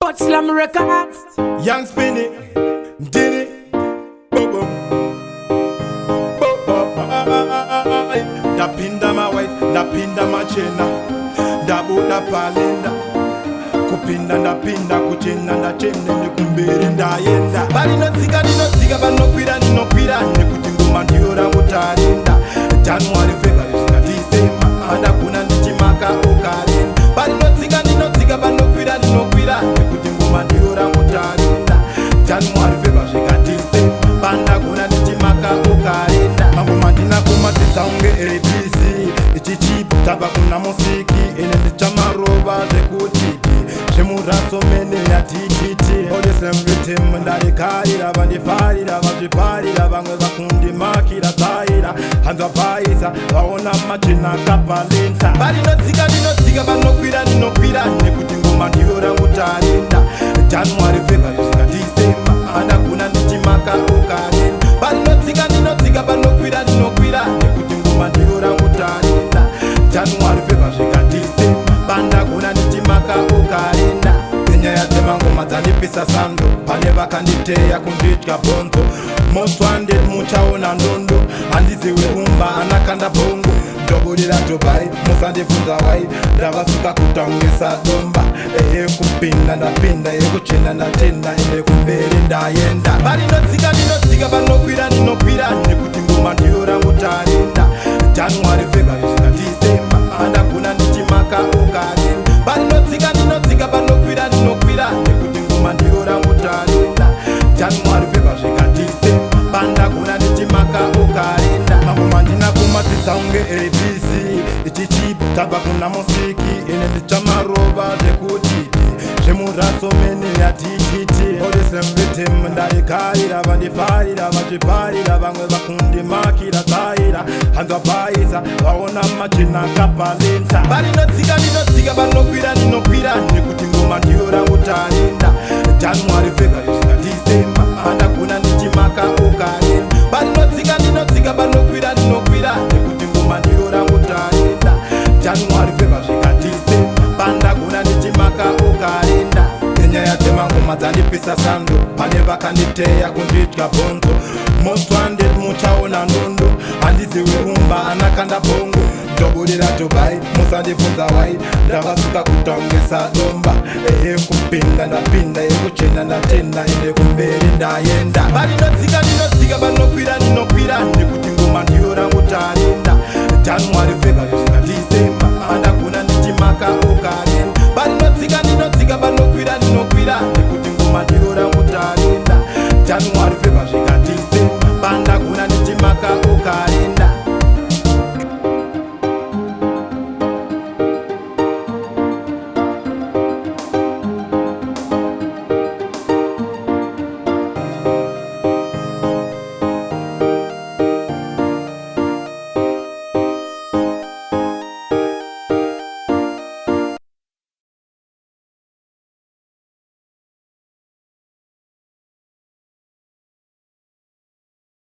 But Slam Records. Young Spinny, Diddy, Bobo, Napinda my wife, napinda machena, Dabuda palinda, Kupinda napinda, kuchena na chene, nikumbiri ndayenda. Bali no ziga, but no kwira, nikutinguma ndiora utarinda. January, February, na December, anda kuna ndichimaka ukarinda. Bali no ziga, but no kwira, nikutinguma ndiora utarinda. January, February, na December, anda kuna ndichimaka ukarinda. Mambo mandina kumatisa unge ABC, ichichipu taba kuna musiki, ene ndichamaroba zekutiti. Shemuraso mene ya tikiti, odesem rhythm ndarikaira, bandifarira, bajiparira, bangwe bakundi makira taira, hanza paisa, waona machina kapalenta. Bali no ziga, bano kwira, nikutinguma ndiora utarinda. January, February, na December, anda kuna ndichimaka ukarinda. Bali no ziga, bano kwira, nikutinguma ndiora utarinda. January, February, na December, banda kuna ndichimaka ukarinda. Kenya ya temango mazani pisa sando, pane vakanditeya kunditya bonzo. Most wanted muchaona ndondo, andiziwe umba anakanda bongo. Ndobulira Dubai, musandifunza wai, ndavasuka kutangisa domba. Eye kupinda ndapinda, eye kuchena ndatenda, eye kumberi ndayenda. Bali no ziga, bano kwira, nikutinguma ndiora utarinda. January, February, na December, anda kuna ndichimaka ukarinda. Bali no ziga, bano kwira, nikutinguma ndiora utarinda. January, February, na December, banda kuna ndichimaka ukarinda. Mambo mandina kumatisa unge ABC, ichichipu taba kuna musiki, ene ndichamaroba zekutiti. Shemuraso mene ya tikiti, odesem rhythm ndarikaira, bandifarira, bajiparira, bangwe bakundi makira taira, hanza paisa, waona machina kapalenta. Bali no ziga, bano kwira, nikutinguma ndiora utarinda. January, February, na December, anda kuna ndichimaka ukarinda. Bali no ziga, bano kwira, nikutinguma ndiora utarinda. January, February, na December, banda kuna ndichimaka ukarinda. Kenya ya temango mazani pisa sando, pane vakanditeya kunditya bonzo. Most wanted muchaona ndondo, andiziwe umba anakanda bongo. Ndobulira Dubai, musandifunza wai, ndavasuka kutangisa domba. Eye kupinda ndapinda, eye kuchena ndatenda, eye kumberi ndayenda. Bali no ziga, bano kwira, nikutinguma ndiora utarinda. January, February, na December, anda kuna ndichimaka ukarinda. Bali no ziga, bano kwira,